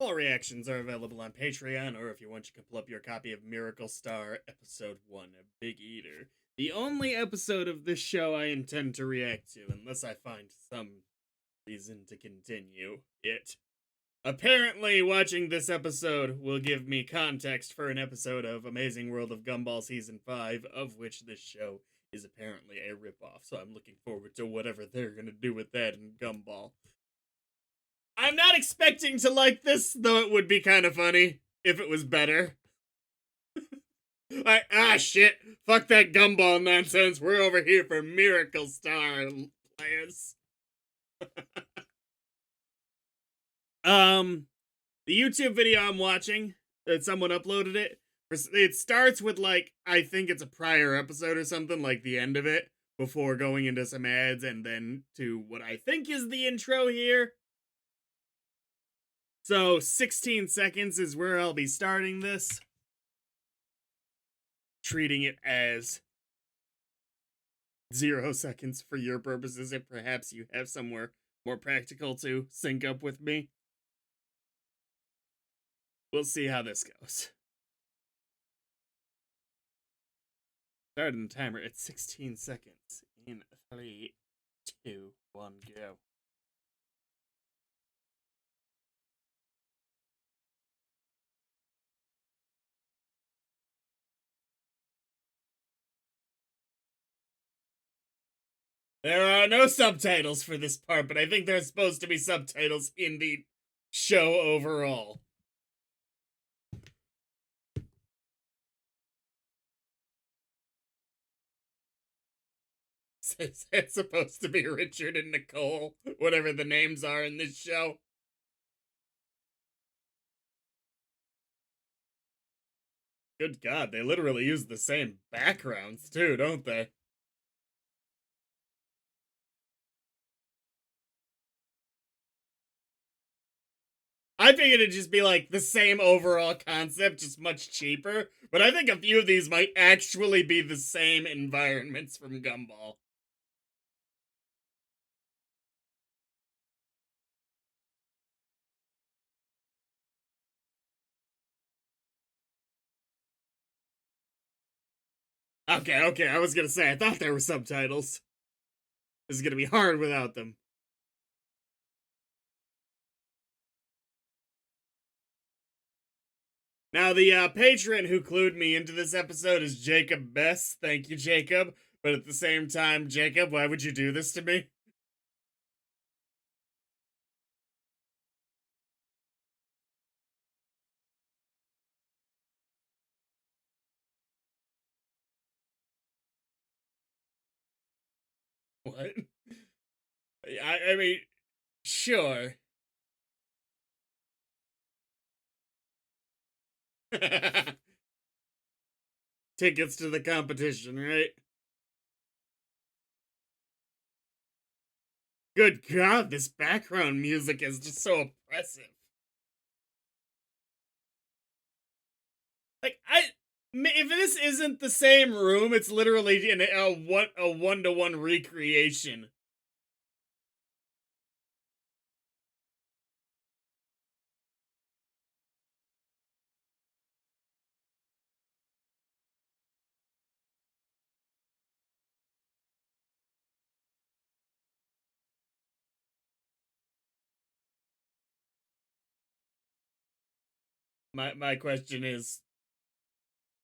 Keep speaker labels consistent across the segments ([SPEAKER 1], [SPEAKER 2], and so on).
[SPEAKER 1] All reactions are available on Patreon, or if you want, you can pull up your copy of Miracle Star Episode 1, Big Eater. The only episode of this show I intend to react to, unless I find some reason to continue it. Apparently, watching this episode will give me context for an episode of Amazing World of Gumball Season 5, of which this show is apparently a ripoff, so I'm looking forward to whatever they're gonna do with that in Gumball. I'm not expecting to like this, though it would be kind of funny if it was better. Like, shit, fuck that Gumball nonsense, we're over here for Miracle Star players. The YouTube video I'm watching, that someone uploaded it starts with, like, I think it's a prior episode or something, like the end of it, before going into some ads, and then to what I think is the intro here. So, 16 seconds is where I'll be starting this. Treating it as 0 seconds for your purposes, if perhaps you have somewhere more practical to sync up with me. We'll see how this goes. Starting the timer at 16 seconds. In 3, 2, 1, go. There are no subtitles for this part, but I think there's supposed to be subtitles in the show overall. It's supposed to be Richard and Nicole, whatever the names are in this show. Good God, they literally use the same backgrounds too, don't they? I figured it'd just be like the same overall concept, just much cheaper. But I think a few of these might actually be the same environments from Gumball. Okay, I was gonna say, I thought there were subtitles. This is gonna be hard without them. Now, the patron who clued me into this episode is Jacob Bess. Thank you, Jacob. But at the same time, Jacob, why would you do this to me? What? I mean, sure. Tickets to the competition, right? Good God, this background music is just so oppressive. Like, if this isn't the same room, it's literally in a one-to-one recreation. My question is,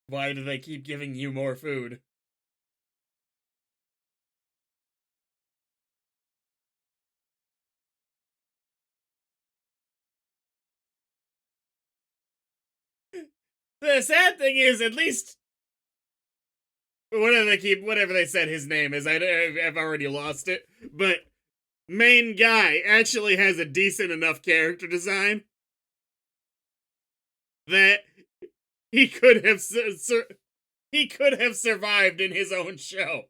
[SPEAKER 1] why do they keep giving you more food? The sad thing is, at least whatever they said his name is, I've already lost it. But main guy actually has a decent enough character design that he could have survived in his own show.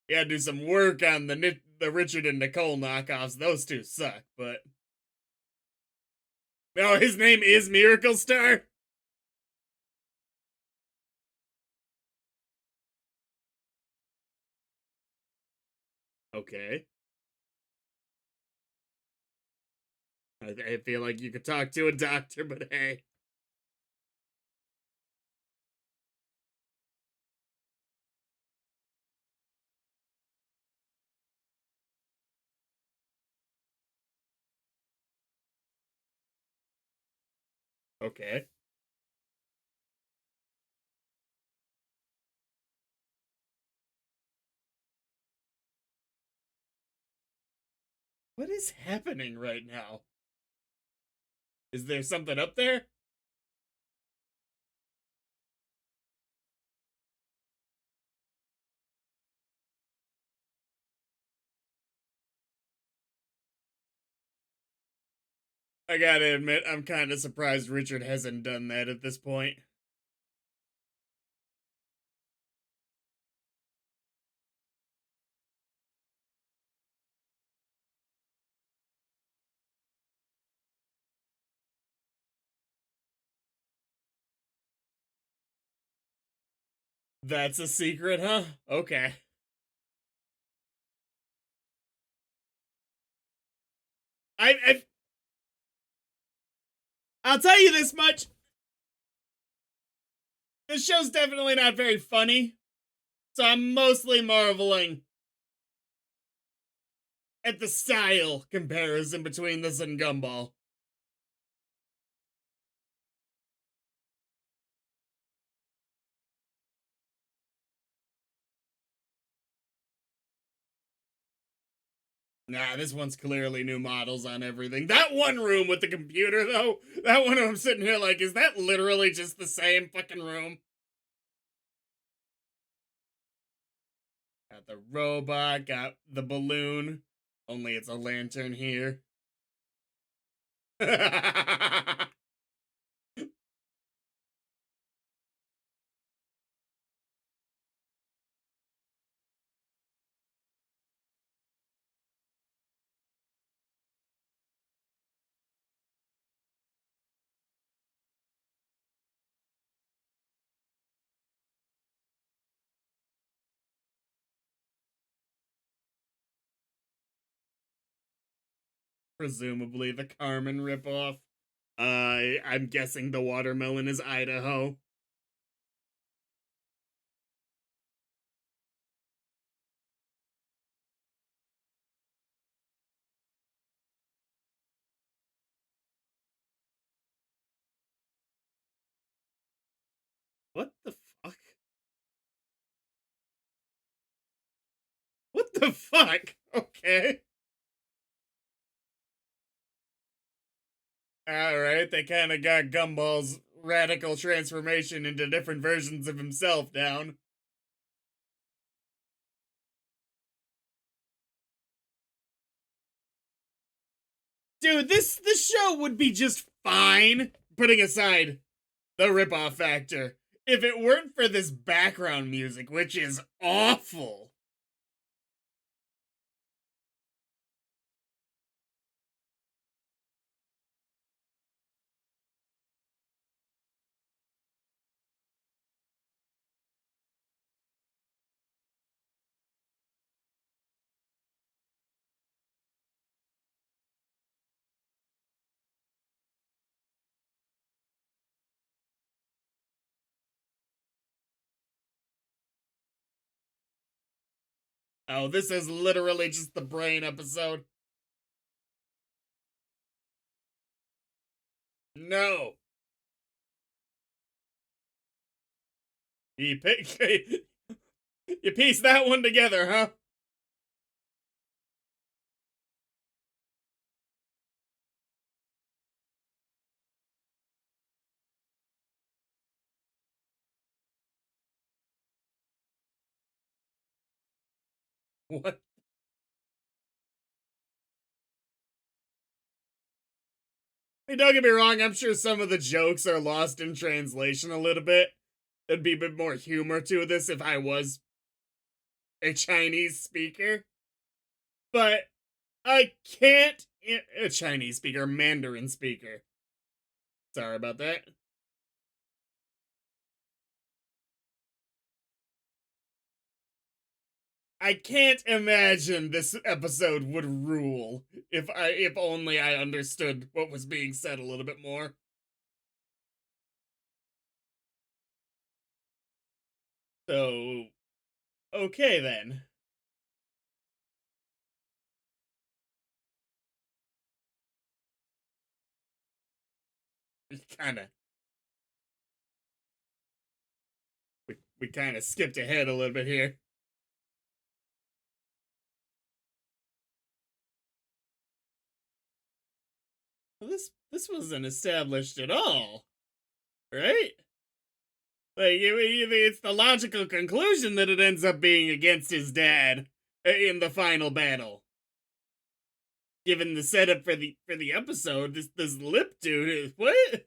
[SPEAKER 1] You gotta do some work on the Richard and Nicole knockoffs. Those two suck, but no, his name is Miracle Star. Okay. I feel like you could talk to a doctor, but hey. Okay. What is happening right now? Is there something up there? I gotta admit, I'm kind of surprised Richard hasn't done that at this point. That's a secret, huh? Okay. I I'll tell you this much. This show's definitely not very funny, so I'm mostly marveling at the style comparison between this and Gumball. Nah, this one's clearly new models on everything. That one room with the computer, though, that one I'm sitting here like, is that literally just the same fucking room? Got the robot, got the balloon, only it's a lantern here. Presumably the Carmen ripoff. I'm guessing the watermelon is Idaho. What the fuck? What the fuck? Okay. Alright, they kind of got Gumball's radical transformation into different versions of himself down. Dude, this show would be just fine, putting aside the ripoff factor, if it weren't for this background music, which is awful. Oh, this is literally just the brain episode. No. You pick, you piece that one together, huh? What? Hey, don't get me wrong, I'm sure some of the jokes are lost in translation a little bit. There'd be a bit more humor to this if I was a Chinese speaker. But I can't. A Chinese speaker, Mandarin speaker. Sorry about that. I can't imagine this episode would rule if only I understood what was being said a little bit more. So, okay then. Kind of we kind of skipped ahead a little bit here. Well, this wasn't established at all, right? Like it's the logical conclusion that it ends up being against his dad in the final battle. Given the setup for the episode, this lip dude is what?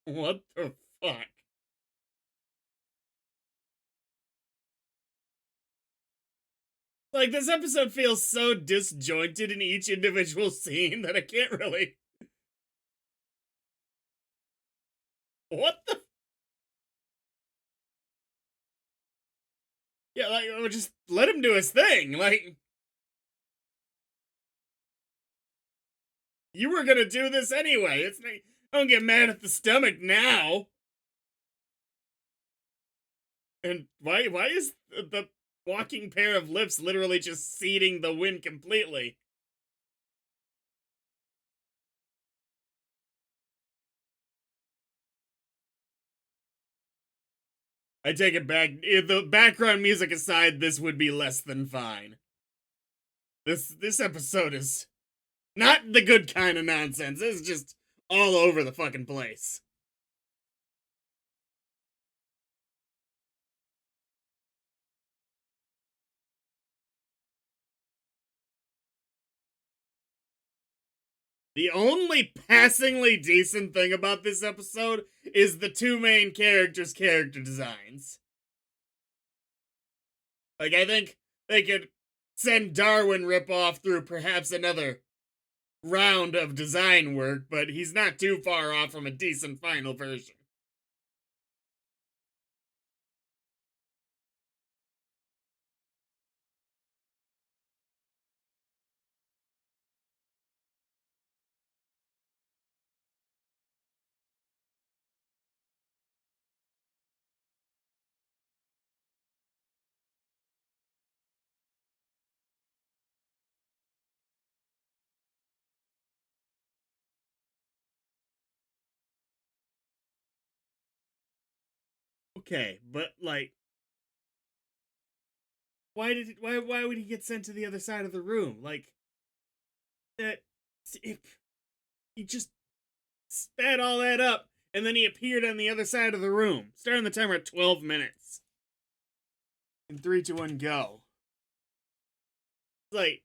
[SPEAKER 1] What the fuck? Like this episode feels so disjointed in each individual scene that I can't really. What the? Yeah, like just let him do his thing. Like you were gonna do this anyway. It's like, don't get mad at the stomach now. And why is the walking pair of lips literally just seeding the wind completely? I take it back. The background music aside, this would be less than fine. This episode is not the good kind of nonsense. It's just all over the fucking place. The only passingly decent thing about this episode is the two main characters' character designs. Like, I think they could send Darwin ripoff through perhaps another round of design work, but he's not too far off from a decent final version. Okay, but like, why would he get sent to the other side of the room? Like that, he just sped all that up, and then he appeared on the other side of the room. Starting the timer at 12 minutes. In 3, 2, 1, go. Like,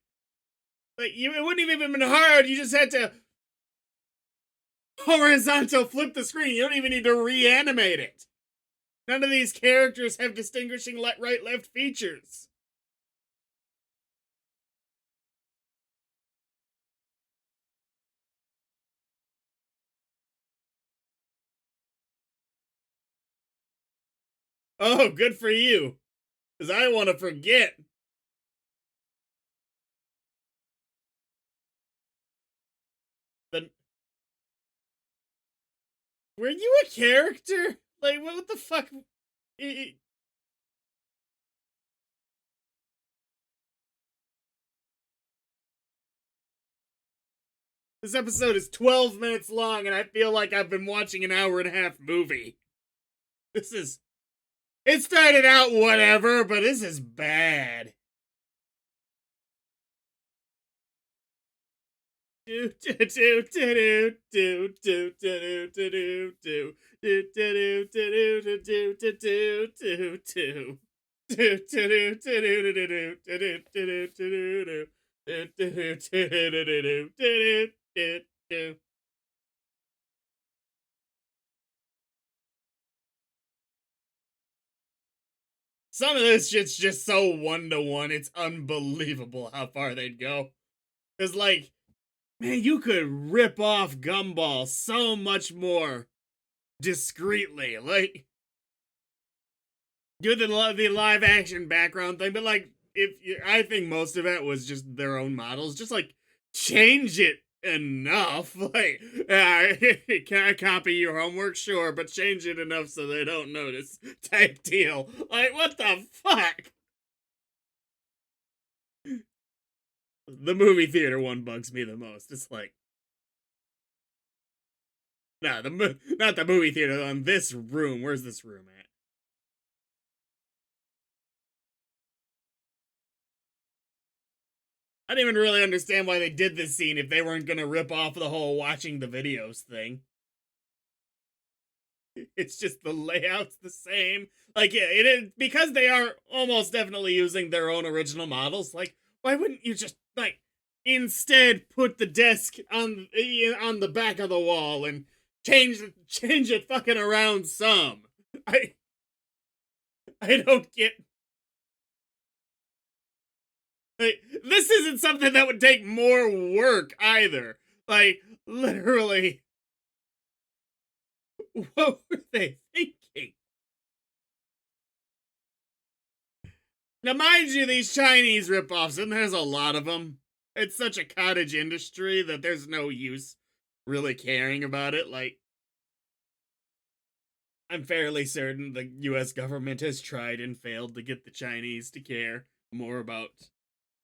[SPEAKER 1] it wouldn't have even been hard. You just had to horizontal flip the screen. You don't even need to reanimate it. None of these characters have distinguishing right left features. Oh, good for you. Because I want to forget. But were you a character? Like, what the fuck? This episode is 12 minutes long, and I feel like I've been watching an hour and a half movie. This is. It started out whatever, but this is bad. Some of this shit's just so one-to-one, it's unbelievable how far they'd go. Cause like, man, you could rip off Gumball so much more discreetly. Like, do the live action background thing, but like, I think most of it was just their own models. Just like change it enough. Like, can I copy your homework? Sure, but change it enough so they don't notice. Type deal. Like, what the fuck? The movie theater one bugs me the most. It's like, nah, not the movie theater. On this room. Where's this room at? I didn't even really understand why they did this scene if they weren't gonna rip off the whole watching the videos thing. It's just the layout's the same. Like, yeah, it is because they are almost definitely using their own original models. Like, why wouldn't you just like instead put the desk on the back of the wall and change it fucking around some? I I don't get. Like, this isn't something that would take more work either. Like, literally, what were they thinking? Now, mind you, these Chinese ripoffs, and there's a lot of them. It's such a cottage industry that there's no use really caring about it. Like, I'm fairly certain the US government has tried and failed to get the Chinese to care more about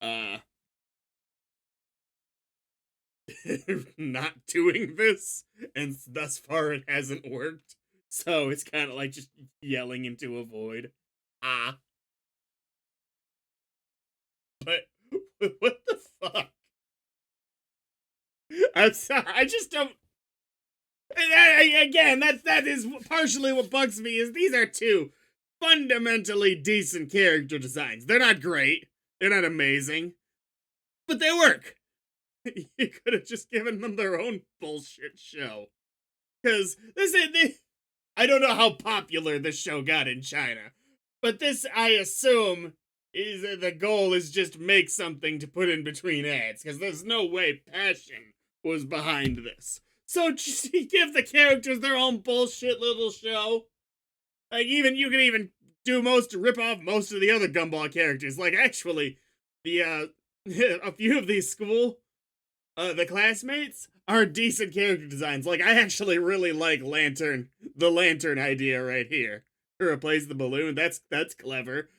[SPEAKER 1] uh not doing this, and thus far it hasn't worked. So it's kind of like just yelling into a void. Ah, but what the fuck? I just don't. Again, that is partially what bugs me. Is these are two fundamentally decent character designs. They're not great. They're not amazing, but they work. You could have just given them their own bullshit show. Because this is. I don't know how popular this show got in China, but this, I assume, is the goal is just make something to put in between ads, because there's no way passion was behind this. So just give the characters their own bullshit little show. Like, even you can even rip off most of the other Gumball characters. Like, actually, the a few of these the classmates are decent character designs. Like, I actually really like the lantern idea right here to replace the balloon. That's clever.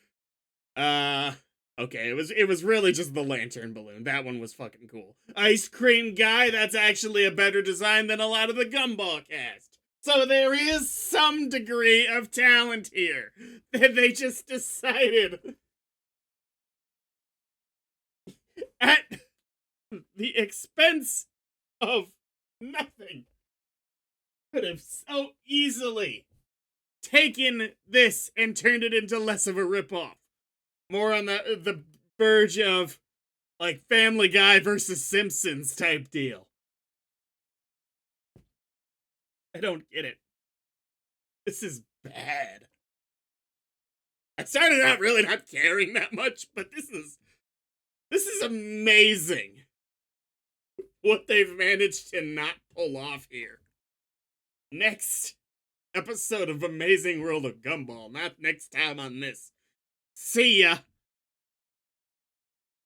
[SPEAKER 1] Okay, it was really just the lantern balloon. That one was fucking cool. Ice cream guy, that's actually a better design than a lot of the Gumball cast. So there is some degree of talent here that they just decided at the expense of nothing could have so easily taken this and turned it into less of a ripoff. More on the verge of like Family Guy versus Simpsons type deal. I don't get it. This is bad. I started out really not caring that much, but this is amazing what they've managed to not pull off here. Next episode of Amazing World of Gumball, not next time on this. See ya.